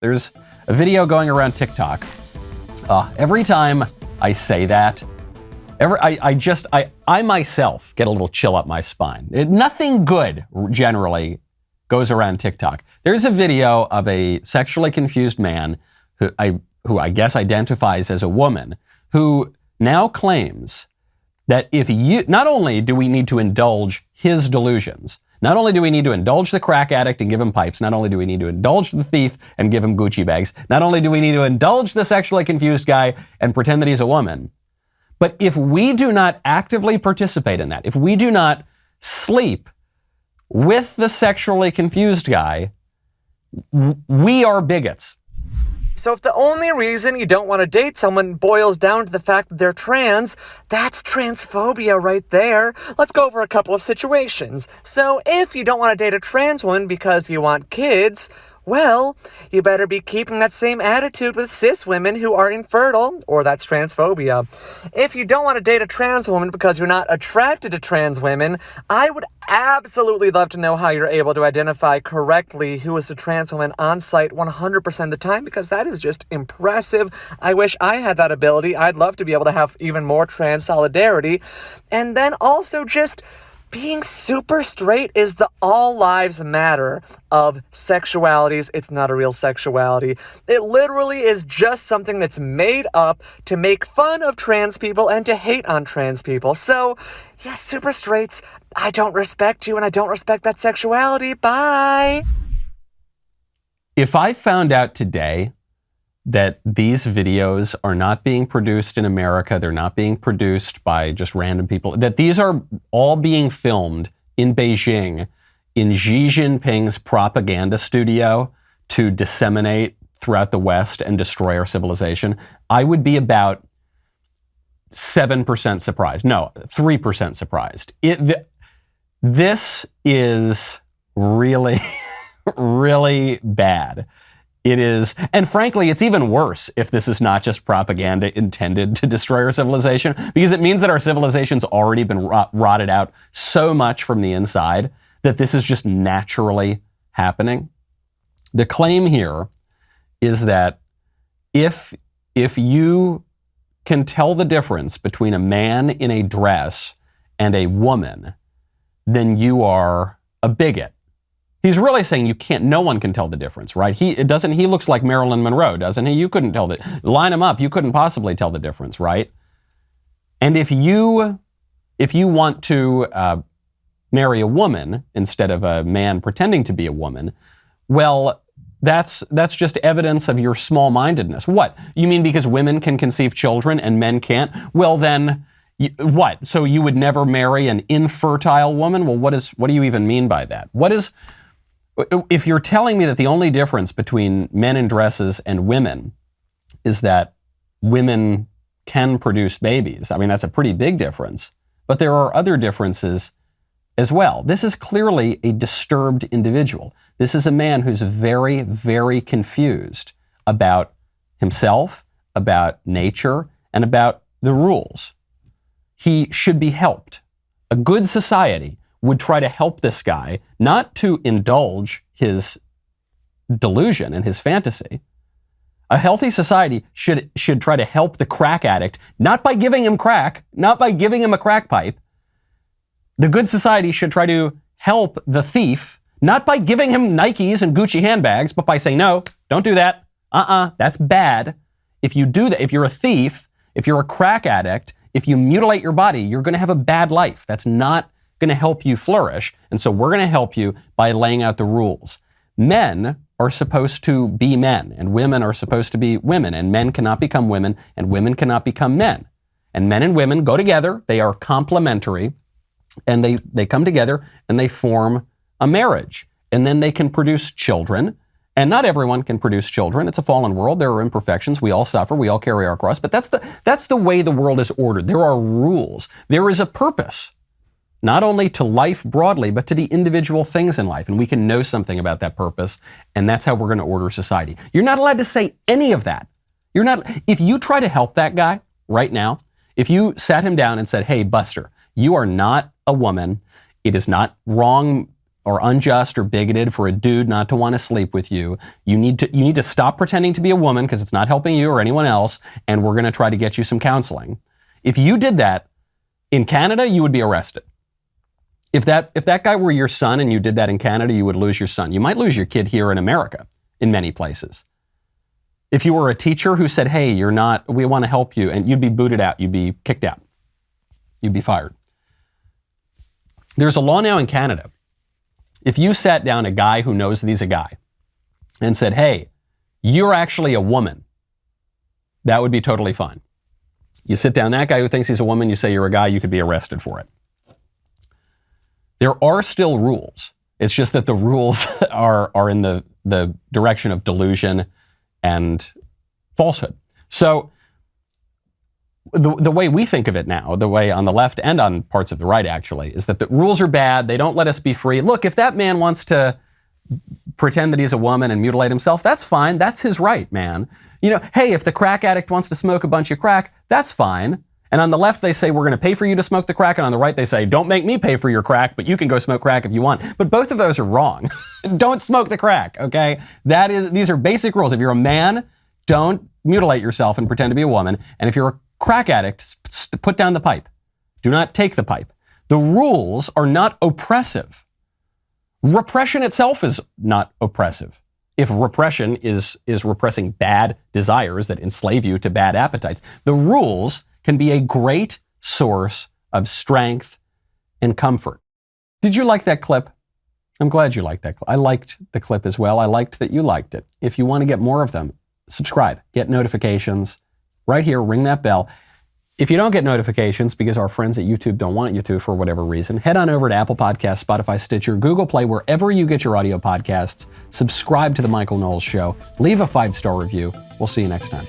There's a video going around TikTok. Every time I say that, I myself get a little chill up my spine. Nothing good generally goes around TikTok. There's a video of a sexually confused man who I guess identifies as a woman, who now claims that not only do we need to indulge his delusions, not only do we need to indulge the crack addict and give him pipes, not only do we need to indulge the thief and give him Gucci bags, not only do we need to indulge the sexually confused guy and pretend that he's a woman, but if we do not actively participate in that, if we do not sleep with the sexually confused guy, we are bigots. So if the only reason you don't want to date someone boils down to the fact that they're trans, that's transphobia right there. Let's go over a couple of situations. So if you don't want to date a trans woman because you want kids, well, you better be keeping that same attitude with cis women who are infertile, or that's transphobia. If you don't want to date a trans woman because you're not attracted to trans women, I would absolutely love to know how you're able to identify correctly who is a trans woman on site 100% of the time, because that is just impressive. I wish I had that ability. I'd love to be able to have even more trans solidarity. And then also just being super straight is the all lives matter of sexualities. It's not a real sexuality. It literally is just something that's made up to make fun of trans people and to hate on trans people. So, yes, super straights, I don't respect you and I don't respect that sexuality. Bye. If I found out today that these videos are not being produced in America, they're not being produced by just random people, that these are all being filmed in Beijing in Xi Jinping's propaganda studio to disseminate throughout the West and destroy our civilization, I would be about 7% surprised. No, 3% surprised. This is really, really bad. It is, and frankly, it's even worse if this is not just propaganda intended to destroy our civilization, because it means that our civilization's already been rotted out so much from the inside that this is just naturally happening. The claim here is that if you can tell the difference between a man in a dress and a woman, then you are a bigot. He's really saying no one can tell the difference, right? He looks like Marilyn Monroe, doesn't he? You couldn't tell line him up, you couldn't possibly tell the difference, right? And if you want to marry a woman instead of a man pretending to be a woman, well, that's just evidence of your small-mindedness. What? You mean because women can conceive children and men can't? Well, then, what? So you would never marry an infertile woman? Well, what do you even mean by that? If you're telling me that the only difference between men in dresses and women is that women can produce babies, I mean, that's a pretty big difference. But there are other differences as well. This is clearly a disturbed individual. This is a man who's very, very confused about himself, about nature, and about the rules. He should be helped. A good society would try to help this guy, not to indulge his delusion and his fantasy. A healthy society should try to help the crack addict, not by giving him crack, not by giving him a crack pipe. The good society should try to help the thief, not by giving him Nikes and Gucci handbags, but by saying, no, don't do that. That's bad. If you do that, if you're a thief, if you're a crack addict, if you mutilate your body, you're going to have a bad life. That's not going to help you flourish. And so we're going to help you by laying out the rules. Men are supposed to be men, and women are supposed to be women, and men cannot become women, and women cannot become men. And men and women go together. They are complementary, and they come together and they form a marriage. And then they can produce children. And not everyone can produce children. It's a fallen world. There are imperfections. We all suffer. We all carry our cross. But that's the way the world is ordered. There are rules. There is a purpose, not only to life broadly, but to the individual things in life. And we can know something about that purpose, and that's how we're going to order society. You're not allowed to say any of that. If you try to help that guy right now, if you sat him down and said, hey, Buster, you are not a woman. It is not wrong or unjust or bigoted for a dude not to want to sleep with you. You need to stop pretending to be a woman because it's not helping you or anyone else, and we're going to try to get you some counseling. If you did that in Canada, you would be arrested. If that guy were your son and you did that in Canada, you would lose your son. You might lose your kid here in America in many places. If you were a teacher who said, hey, we want to help you, and you'd be booted out, you'd be kicked out, you'd be fired. There's a law now in Canada. If you sat down a guy who knows that he's a guy and said, hey, you're actually a woman, that would be totally fine. You sit down that guy who thinks he's a woman, you say you're a guy, you could be arrested for it. There are still rules. It's just that the rules are in the direction of delusion and falsehood. So the way we think of it now, the way on the left and on parts of the right actually, is that the rules are bad. They don't let us be free. Look, if that man wants to pretend that he's a woman and mutilate himself, that's fine. That's his right, man. Hey, if the crack addict wants to smoke a bunch of crack, that's fine. And on the left, they say, we're going to pay for you to smoke the crack. And on the right, they say, don't make me pay for your crack, but you can go smoke crack if you want. But both of those are wrong. Don't smoke the crack, okay? These are basic rules. If you're a man, don't mutilate yourself and pretend to be a woman. And if you're a crack addict, put down the pipe. Do not take the pipe. The rules are not oppressive. Repression itself is not oppressive. If repression is repressing bad desires that enslave you to bad appetites, the rules can be a great source of strength and comfort. Did you like that clip? I'm glad you liked that clip. I liked the clip as well. I liked that you liked it. If you want to get more of them, subscribe, get notifications. Right here, ring that bell. If you don't get notifications because our friends at YouTube don't want you to for whatever reason, head on over to Apple Podcasts, Spotify, Stitcher, Google Play, wherever you get your audio podcasts. Subscribe to The Michael Knowles Show. Leave a 5-star review. We'll see you next time.